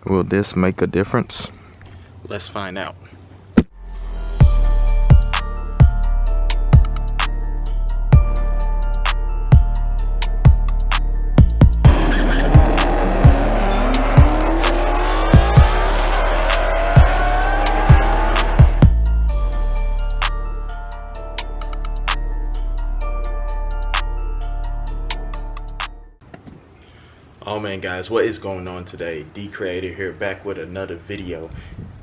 Will this make a difference? Let's find out. Oh man guys, what is going on today? D Creator here, back with another video.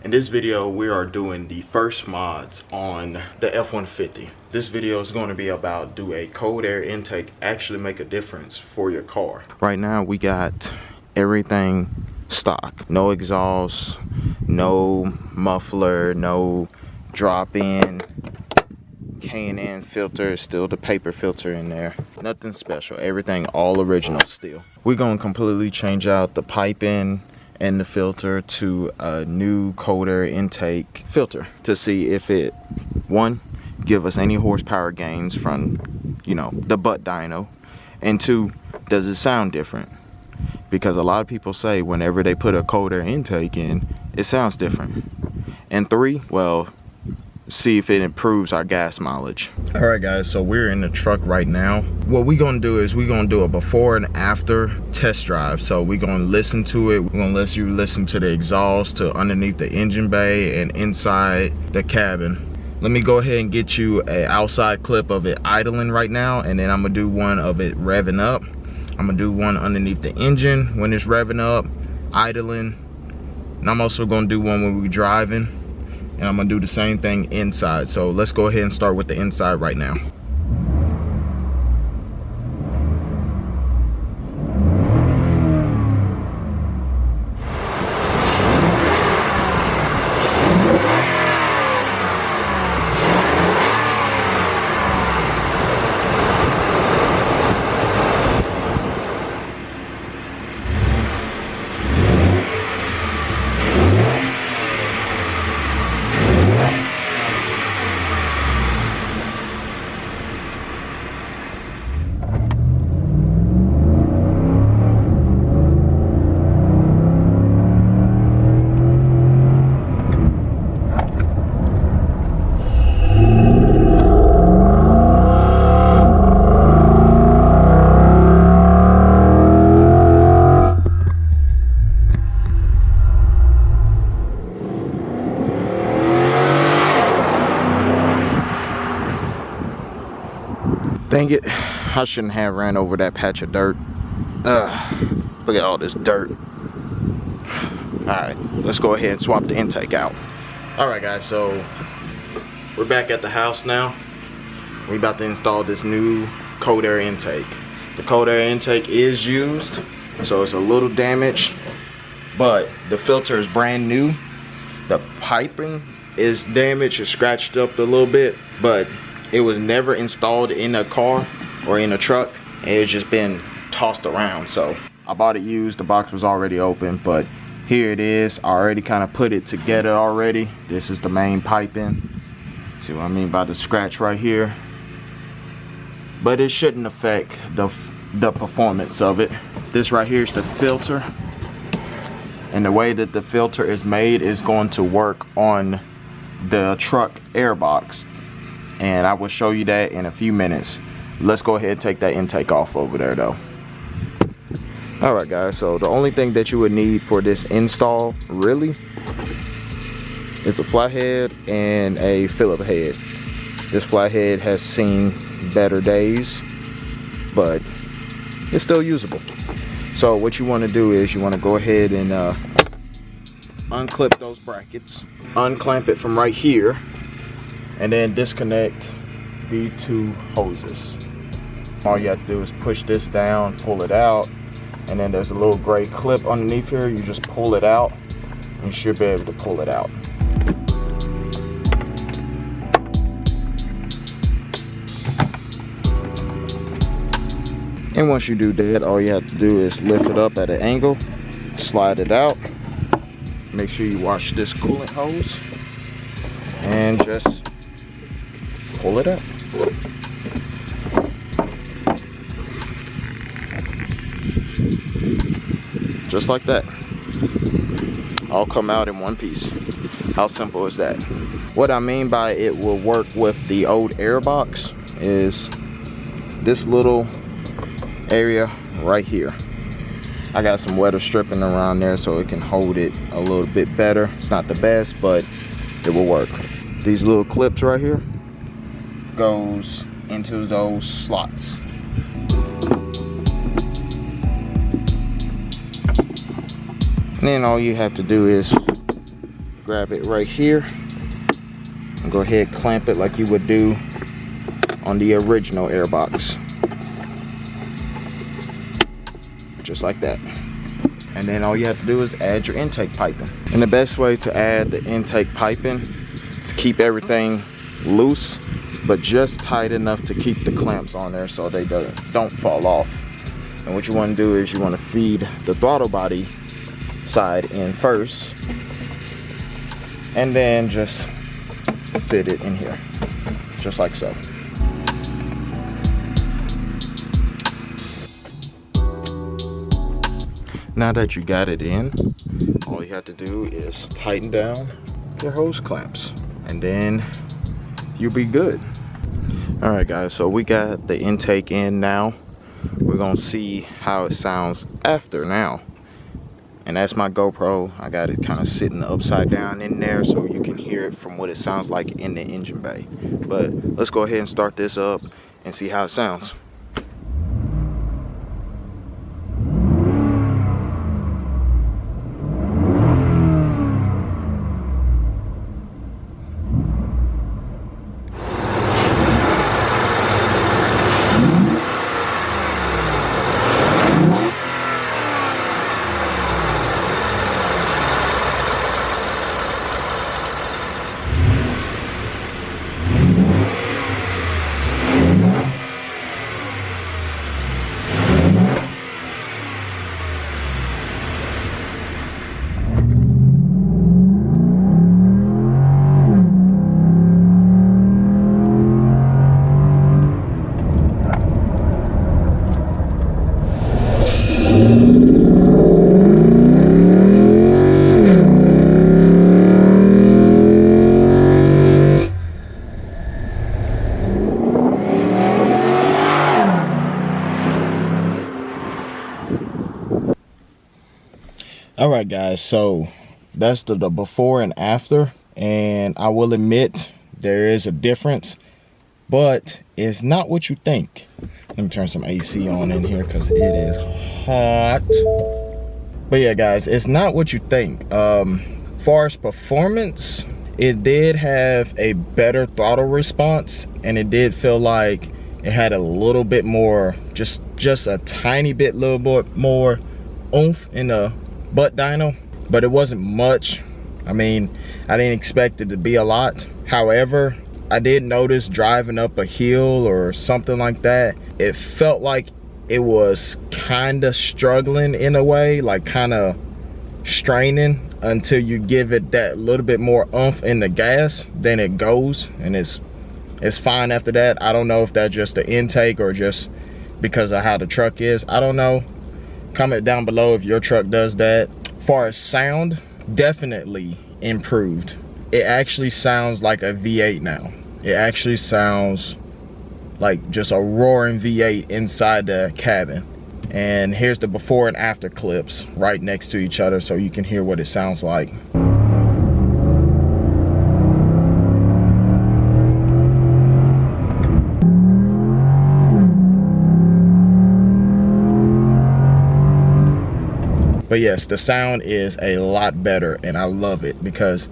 In this video we are doing the first mods on the F-150. This video is going to be about, do a cold air intake actually make a difference for your car? Right now we got everything stock. No exhaust, no muffler, no drop in. K&N filter, still the paper filter in there. Nothing special, everything all original still. We're gonna completely change out the piping and the filter to a new cold air intake filter to see if it, one, give us any horsepower gains from, you know, the butt dyno, and two, does it sound different? Because a lot of people say whenever they put a cold air intake in, it sounds different. And three, well, see if it improves our gas mileage. All right guys, so we're in the truck right now. What we're gonna do is we're gonna do a before and after test drive. So we're gonna listen to it. We're gonna let you listen to the exhaust, to underneath the engine bay and inside the cabin. Let me go ahead and get you an outside clip of it idling right now, and then I'm gonna do one of it revving up. I'm gonna do one underneath the engine when it's revving up, idling, and I'm also gonna do one when we're driving. And I'm gonna do the same thing inside. So let's go ahead and start with the inside right now. Dang it, I shouldn't have ran over that patch of dirt. Look at all this dirt. Alright, let's go ahead and swap the intake out. Alright guys, so we're back at the house now. We're about to install this new cold air intake. The cold air intake is used, so it's a little damaged, but the filter is brand new. The piping is damaged, it's scratched up a little bit, but it was never installed in a car or in a truck. It's just been tossed around. So I bought it used, the box was already open, but here it is. I already kind of put it together already. This is the main piping. See what I mean by the scratch right here? But it shouldn't affect the performance of it. This right here is the filter. And the way that the filter is made is going to work on the truck air box. And I will show you that in a few minutes. Let's go ahead and take that intake off over there though. All right guys, so the only thing that you would need for this install really is a flathead and a Phillip head. This flathead has seen better days, but it's still usable. So what you want to do is you want to go ahead and unclip those brackets, unclamp it from right here, and then disconnect the two hoses. All you have to do is push this down, pull it out, and then there's a little gray clip underneath here. You just pull it out, and you should be able to pull it out. And once you do that, all you have to do is lift it up at an angle, slide it out, make sure you wash this coolant hose, and just pull it out. Just like that. all come out in one piece. How simple is that? What I mean by it will work with the old air box is this little area right here. I got some weather stripping around there so it can hold it a little bit better. It's not the best, but it will work. These little clips right here goes into those slots. And then all you have to do is grab it right here and go ahead, clamp it like you would do on the original air box. Just like that. And then all you have to do is add your intake piping. And the best way to add the intake piping is to keep everything loose, but just tight enough to keep the clamps on there so they don't fall off. And what you want to do is you want to feed the throttle body side in first, and then just fit it in here, just like so. Now that you got it in, all you have to do is tighten down your hose clamps, and then you'll be good. All right guys, so we got the intake in now. We're gonna see how it sounds after now. And that's my GoPro. I got it kind of sitting upside down in there so you can hear it from what it sounds like in the engine bay. But let's go ahead and start this up and see how it sounds. All right guys, so that's the before and after, and I will admit there is a difference, but it's not what you think. Let me turn some AC on in here because it is hot. But yeah guys, it's not what you think. Far as performance, it did have a better throttle response, and it did feel like it had a little bit more, just a tiny bit, little bit more oomph in the butt dyno, but it wasn't much. I mean, I didn't expect it to be a lot. However, I did notice driving up a hill or something like that, it felt like it was kind of struggling in a way, like kind of straining until you give it that little bit more oomph in the gas, then it goes and it's fine after that. I don't know if that's just the intake or just because of how the truck is. I don't know. Comment down below if your truck does that. As far as sound, definitely improved. It actually sounds like a V8 now. It actually sounds like just a roaring V8 inside the cabin. And here's the before and after clips right next to each other so you can hear what it sounds like. But yes, the sound is a lot better, and I love it because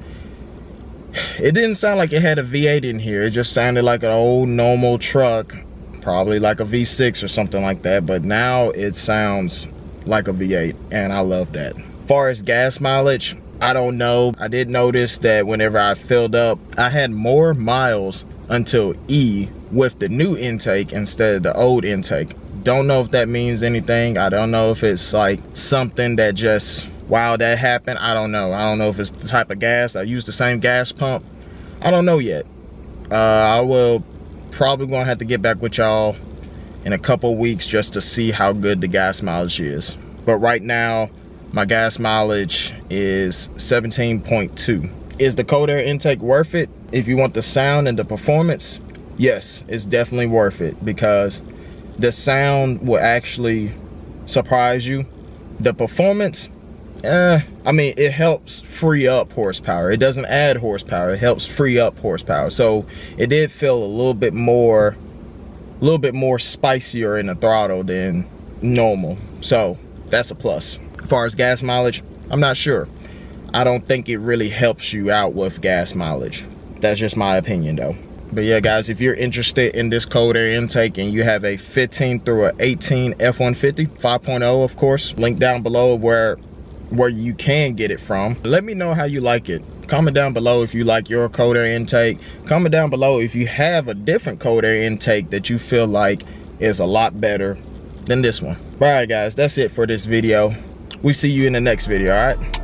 it didn't sound like it had a V8 in here. It just sounded like an old normal truck, probably like a V6 or something like that. But now it sounds like a V8, and I love that. As far as gas mileage, I don't know. I did notice that whenever I filled up, I had more miles until E with the new intake instead of the old intake. Don't know if that means anything. I don't know if it's like something that just, wow, that happened. I don't know. I don't know if it's the type of gas. I use the same gas pump. I don't know yet. I will probably gonna have to get back with y'all in a couple weeks just to see how good the gas mileage is. But right now, My gas mileage is 17.2. Is the cold air intake worth it? If you want the sound and the performance, yes, it's definitely worth it, because the sound will actually surprise you. The performance, I mean, it helps free up horsepower. It doesn't add horsepower, it helps free up horsepower. So it did feel a little bit more spicier in the throttle than normal. So that's a plus. As far as gas mileage, I'm not sure. I don't think it really helps you out with gas mileage. That's just my opinion though. But yeah, guys, if you're interested in this cold air intake and you have a 15 through an 18 F-150, 5.0 of course, link down below where you can get it from. Let me know how you like it. Comment down below if you like your cold air intake. Comment down below if you have a different cold air intake that you feel like is a lot better than this one. All right, guys, that's it for this video. We see you in the next video, all right?